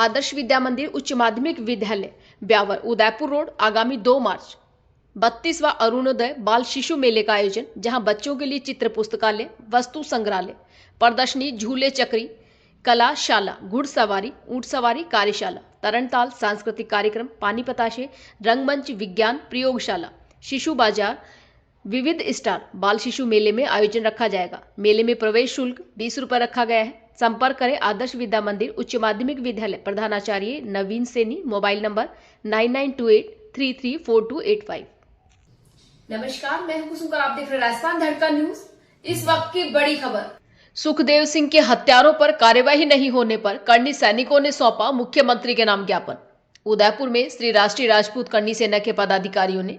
आदर्श विद्या मंदिर उच्च माध्यमिक विद्यालय ब्यावर उदयपुर रोड आगामी 2 मार्च 32वां अरुणोदय बाल शिशु मेले का आयोजन, जहां बच्चों के लिए चित्र पुस्तकालय, वस्तु संग्रहालय, प्रदर्शनी, झूले चक्री, कलाशाला, घुड़सवारी, ऊंट सवारी, कार्यशाला, तरणताल, सांस्कृतिक कार्यक्रम, पानी पताशे, रंगमंच, विज्ञान प्रयोगशाला, शिशु बाजार, विविध स्टार बाल शिशु मेले में आयोजन रखा जाएगा। मेले में प्रवेश शुल्क 20 रुपये रखा गया है। संपर्क करें आदर्श विद्या मंदिर उच्च माध्यमिक विद्यालय प्रधानाचार्य नवीन सेनी, मोबाइल नंबर 9928334285। नमस्कार, मैं हूं कुसुम, आप देख रहे हैं राजस्थान धड़का न्यूज। इस वक्त की बड़ी खबर। सुखदेव सिंह के हत्यारों पर कार्यवाही नहीं होने पर करनी सैनिकों ने सौंपा मुख्यमंत्री के नाम ज्ञापन। उदयपुर में श्री राष्ट्रीय राजपूत करनी सेना के पदाधिकारियों ने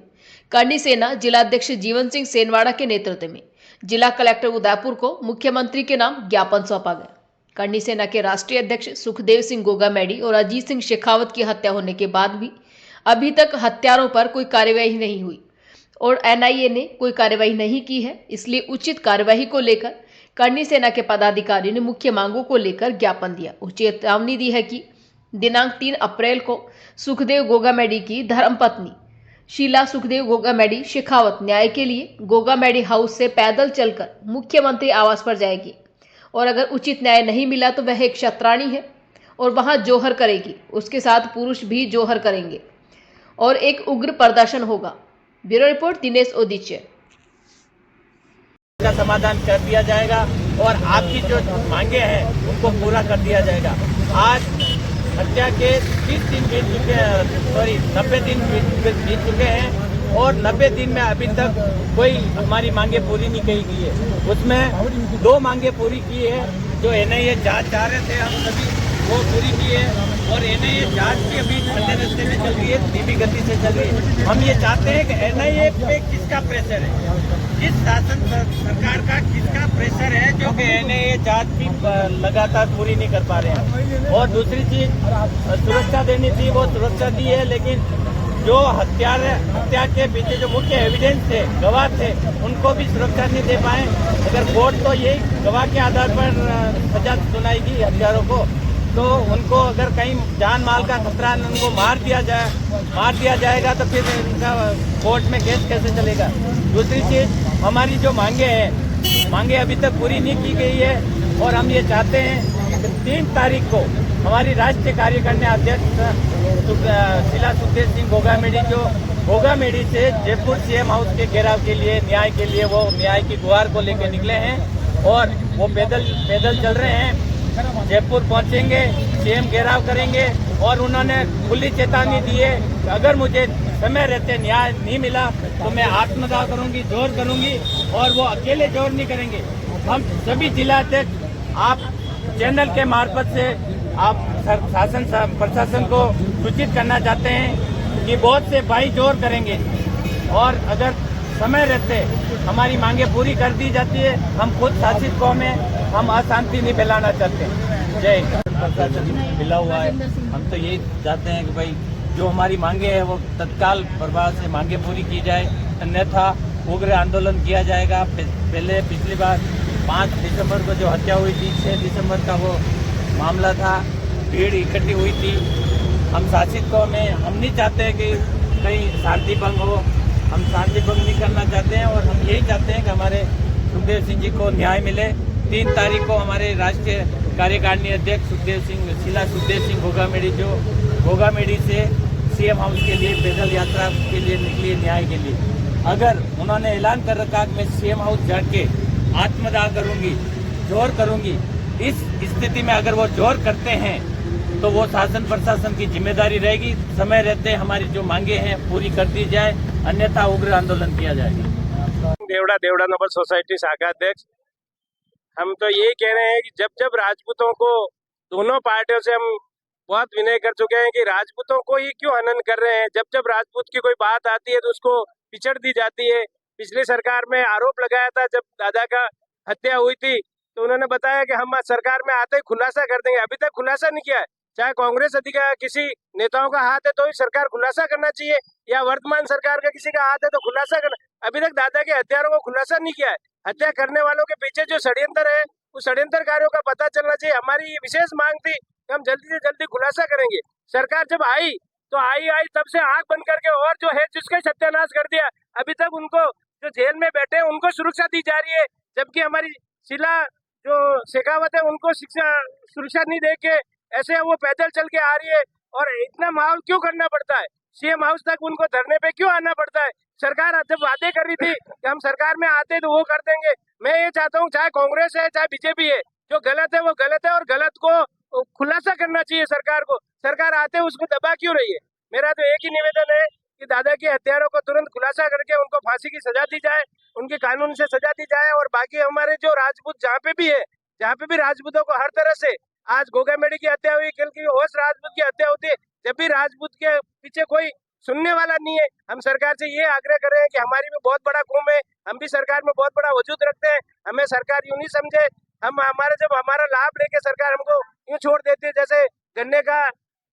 करनी सेना जिलाध्यक्ष जीवन सिंह सेनवाड़ा के नेतृत्व में जिला कलेक्टर उदयपुर को मुख्यमंत्री के नाम ज्ञापन सौंपा गया। करनी सेना के राष्ट्रीय अध्यक्ष सुखदेव सिंह गोगामेडी और अजीत सिंह शेखावत की हत्या होने के बाद भी अभी तक हत्यारों पर कोई कार्यवाही नहीं हुई और एनआईए ने कोई कार्यवाही नहीं की है। इसलिए उचित कार्यवाही को लेकर करनी सेना के पदाधिकारियों ने मुख्य मांगों को लेकर ज्ञापन दिया और चेतावनी दी है कि दिनांक 3 अप्रैल को सुखदेव गोगामेडी की धर्मपत्नी शीला सुखदेव गोगामेडी शेखावत न्याय के लिए गोगामेडी हाउस से पैदल चलकर मुख्यमंत्री आवास पर जाएगी और अगर उचित न्याय नहीं मिला तो वह एक शतरानी है और वहां जोहर करेगी। उसके साथ पुरुष भी जोहर करेंगे और एक उग्र प्रदर्शन होगा। Bureau report Dinesh Odiche. का समाधान कर दिया जाएगा और आपकी जो मांगे हैं उनको पूरा कर दिया जाएगा। आज हत्या के 30 दिन बीत चुके हैं, 90 दिन बीत चुके हैं और 90 दिन में अभी तक कोई हमारी मांगे पूरी नहीं की गई है। उसमें 2 मांगे पूरी की है जो एनआईए जांच चाह रहे थे, हम सभी वो पूरी की है और एनआईए जांच भी अभी ठंडे रास्ते में चल रही है, धीमी गति से चल रही है। हम ये चाहते हैं कि एनआईए पे किसका प्रेशर है, जिस शासन सरकार का किसका प्रेशर है जो कि एनआईए जांच भी लगातार पूरी नहीं कर पा रहे हैं। और दूसरी चीज सुरक्षा देनी थी, वो सुरक्षा दी है, लेकिन जो हत्या के पीछे जो मुख्य एविडेंस थे, गवाह थे, उनको भी सुरक्षा नहीं दे पाए। अगर कोर्ट तो यही गवाह के आधार पर सजा सुनाएगी हत्यारों को, तो उनको अगर कहीं जान माल का खतरा है, उनको मार दिया जाएगा तो फिर इनका कोर्ट में केस कैसे चलेगा। दूसरी चीज, हमारी जो मांगे अभी तक पूरी नहीं की गई है और हम ये चाहते हैं कि 3 तारीख को हमारी राष्ट्रीय कार्यकारिणी अध्यक्ष शीला सुखदेव सिंह गोगामेडी से जयपुर सीएम हाउस के घेराव के लिए, न्याय के लिए, वो न्याय की गुहार को लेकर निकले हैं और वो पैदल चल रहे हैं। जयपुर पहुंचेंगे, सीएम घेराव करेंगे और उन्होंने खुली चेतावनी दी है कि अगर मुझे समय रहते न्याय नहीं मिला तो मैं आत्मदाह करूंगी, जोर करूंगी और वो अकेले जोर नहीं करेंगे। हम सभी जिलाध्यक्ष आप चैनल के मार्फत से आप शासन प्रशासन को सूचित करना चाहते हैं कि बहुत से भाई जोर करेंगे और अगर समय रहते हमारी मांगे पूरी कर दी जाती है। हम खुद शासित कौम में हम अशांति नहीं फैलाना चाहते। जय प्रशासन मिला हुआ है, हम तो यही चाहते हैं कि भाई जो हमारी मांगे है वो तत्काल प्रभाव से मांगे पूरी की जाए, अन्यथा उग्र आंदोलन किया जाएगा। पहले पिछली बार 5 दिसंबर को जो हत्या हुई थी, 6 दिसंबर का वो मामला था, भीड़ इकट्ठी हुई थी। हम शासित कौम में हम नहीं चाहते कि कहीं शांति भंग हो, हम शांति भंग नहीं करना चाहते हैं और हम यही चाहते हैं कि हमारे सुखदेव सिंह जी को न्याय मिले। 3 तारीख को हमारे राष्ट्रीय कार्यकारिणी अध्यक्ष शीला सुखदेव सिंह गोगामेडी से सीएम हाउस के लिए पैदल यात्रा के लिए निकली है, न्याय के लिए। अगर उन्होंने ऐलान कर रखा कि मैं सीएम हाउस जाके आत्मदाह करूंगी, जोर करूंगी, इस स्थिति में अगर वो जोर करते हैं तो वो शासन प्रशासन की जिम्मेदारी रहेगी। समय रहते हमारी जो मांगे हैं पूरी कर दी जाए, अन्यथा उग्र आंदोलन किया जाएगा। देवड़ा नंबर सोसाइटी शाखा अध्यक्ष, हम तो यही कह रहे हैं कि जब राजपूतों को, दोनों पार्टियों से हम बहुत विनय कर चुके हैं कि राजपूतों को ही क्यों हनन कर रहे हैं। जब राजपूत की कोई बात आती है तो उसको पिछड़ दी जाती है। पिछली सरकार में आरोप लगाया था, जब दादा का हत्या हुई थी तो उन्होंने बताया कि हम सरकार में आते ही खुलासा कर देंगे। अभी तक खुलासा नहीं किया है। चाहे कांग्रेस अधिकारी किसी नेताओं का हाथ है तो ही सरकार खुलासा करना चाहिए, या वर्तमान सरकार का किसी का हाथ है तो खुलासा करना। अभी तक दादा के हत्यारों को खुलासा नहीं किया है। हत्या करने वालों के पीछे जो षड्यंत्र है उस षड्यंत्रकारियों का पता चलना चाहिए। हमारी ये विशेष मांग थी कि हम जल्दी से जल्दी खुलासा करेंगे। सरकार जब आई तो आई तब से आंख बंद करके, और जो है जिसका सत्यानाश कर दिया, अभी तक उनको जो जेल में बैठे हैं उनको सुरक्षा दी जा रही है, जबकि हमारी शीला जो शेखावत है उनको सुरक्षा नहीं दे के ऐसे वो पैदल चल के आ रही है। और इतना माहौल क्यों करना पड़ता है? सीएम हाउस तक उनको धरने पे क्यों आना पड़ता है? सरकार जब वादे कर रही थी कि हम सरकार में आते तो वो कर देंगे, मैं ये चाहता हूँ चाहे कांग्रेस है चाहे बीजेपी है, जो गलत है वो गलत है और गलत को खुलासा करना चाहिए सरकार को। सरकार आते उसको दबा क्यों रही है? मेरा तो एक ही निवेदन है कि दादा के हत्यारों को तुरंत खुलासा करके उनको फांसी की सजा दी जाए, उनकी कानून से सजा दी जाए। और बाकी हमारे जो राजपूत जहाँ पे भी है, जहाँ पे भी राजपूतों को हर तरह से, आज गोगा मेडी की हत्या हुई, कल की होश राजपूत की हत्या होती है, जब भी राजपूत के पीछे कोई सुनने वाला नहीं है। हम सरकार से ये आग्रह कर रहे हैं कि हमारी भी बहुत बड़ा कौम है, हम भी सरकार में बहुत बड़ा वजूद रखते हैं, हमें सरकार यूं नहीं समझे। हम जब हमारा लाभ लेके सरकार हमको यूं छोड़ देती है जैसे गन्ने का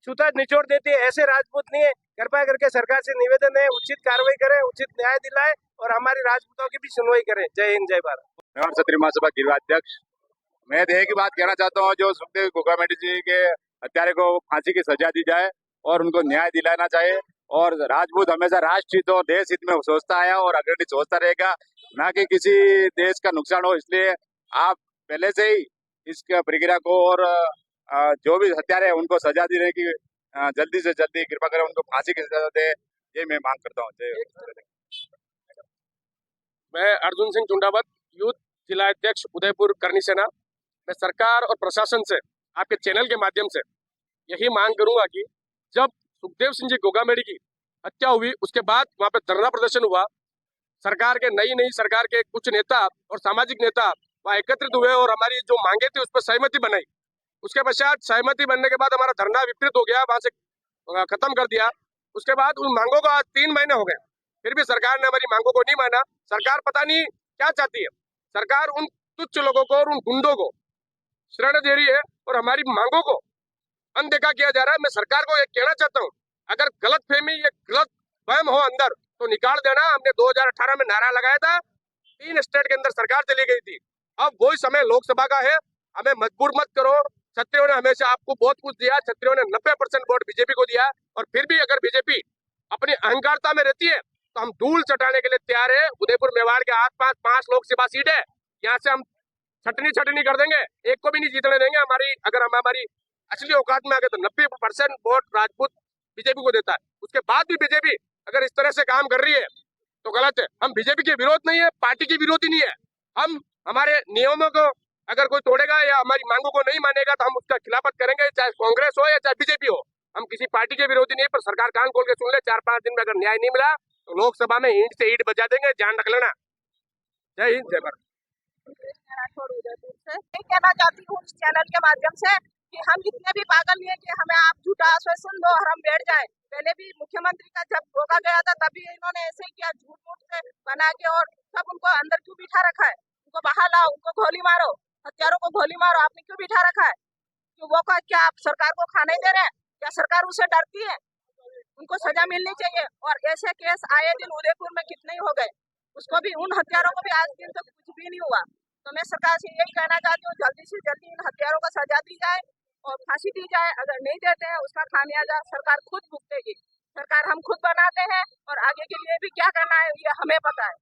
छूता निचोड़ देती है, ऐसे राजपूत नहीं है। कृपया करके सरकार से निवेदन है, उचित कार्रवाई करें, उचित न्याय दिलाए और हमारे राजपूतों की भी सुनवाई करें। जय हिंद, जय भारत। मैं क्षत्रिय महासभा गिरिराध्यक्ष। मैं एक ही बात कहना चाहता हूँ, जो सुखदेव गोगामेडी जी के हत्यारे को फांसी की सजा दी जाए और उनको न्याय दिलाना चाहिए। और राजपूत हमेशा राष्ट्र हित और देश हित में सोचता है और अग्रणी सोचता रहेगा, ना कि किसी देश का नुकसान हो। इसलिए आप पहले से ही इस प्रक्रिया को और जो भी हत्यारे हैं उनको सजा दी रहेगी, जल्दी से जल्दी कृपा करें उनको फांसी की सजा दे, ये मैं मांग करता हूँ। मैं अर्जुन सिंह चुंडावत, यूथ जिला अध्यक्ष उदयपुर करनी सेना। मैं सरकार और प्रशासन से आपके चैनल के माध्यम से यही मांग करूंगा कि जब सुखदेव सिंह जी गोगामेडी की हत्या हुई उसके बाद वहां पे धरना प्रदर्शन हुआ, सरकार के नई सरकार के कुछ नेता और सामाजिक नेता वहां एकत्रित हुए और हमारी जो मांगे थी उस पर सहमति बनाई। उसके पश्चात सहमति बनने के बाद हमारा धरना विपरीत हो गया, वहां से खत्म कर दिया। उसके बाद उन मांगों को आज 3 महीने हो गए, फिर भी सरकार ने हमारी मांगों को नहीं माना। सरकार पता नहीं क्या चाहती है। सरकार उन तुच्छ लोगों को और उन गुंडों को शरण दे रही है और हमारी मांगों को अनदेखा किया जा रहा है। मैं सरकार को एक कहना चाहता हूँ, अगर गलत फहमी, ये गलत वहम हो अंदर तो निकाल देना। हमने 2018 में नारा लगाया था, 3 स्टेट के अंदर सरकार चली गई थी। अब वही समय लोकसभा का है, हमें मजबूर मत करो। क्षत्रियों ने हमेशा आपको बहुत कुछ दिया, क्षत्रियों ने 90% वोट बीजेपी को दिया और फिर भी अगर बीजेपी अपनी अहंकारता में रहती है तो हम धूल चटाने के लिए तैयार है। उदयपुर मेवाड़ के आसपास 5 लोकसभा सीट है, यहाँ से हम छटनी कर देंगे, एक को भी नहीं जीतने देंगे। अगर हमारी असली औकात में आ गए तो 90% वोट राजपूत बीजेपी को देता है। उसके बाद भी बीजेपी अगर इस तरह से काम कर रही है तो गलत है। हम बीजेपी के विरोध नहीं है, पार्टी की विरोधी नहीं है। हम हमारे नियमों को अगर कोई तोड़ेगा या हमारी मांगों को नहीं मानेगा तो हम उसका खिलाफत करेंगे, चाहे कांग्रेस हो या चाहे बीजेपी हो। हम किसी पार्टी के विरोधी नहीं है, पर सरकार कान खोल के सुन ले, 4-5 दिन में अगर न्याय नहीं मिला तो लोकसभा में ईंट से ईंट बजा देंगे, ध्यान रख लेना। जय हिंद, जय भारत। उदयपुर से कहना चाहती हूँ इस चैनल के माध्यम से कि हम इतने भी पागल नहीं है कि हमें आप झूठा आश्वासन दो और हम बैठ जाएं। पहले भी मुख्यमंत्री का जब रोका गया था तभी इन्होंने ऐसे ही किया, झूठ से बना के, और सब उनको अंदर क्यों बिठा रखा है? उनको बाहर लाओ, उनको गोली मारो, हत्यारों को गोली मारो। आपने क्यों बिठा रखा है? क्यों वो क्या आप सरकार को खाने दे रहे हैं? क्या सरकार उससे डरती है? उनको सजा मिलनी चाहिए। और ऐसे केस आए दिन उदयपुर में कितने ही हो गए, उसको भी, उन हत्यारों को भी आज दिन तक कुछ भी नहीं हुआ। तो मैं सरकार से यही कहना चाहती हूँ, जल्दी से जल्दी इन हत्यारों को सजा दी जाए और फांसी दी जाए। अगर नहीं देते हैं उसका खामियाजा सरकार खुद भुगतेगी। सरकार हम खुद बनाते हैं और आगे के लिए भी क्या करना है ये हमें पता है।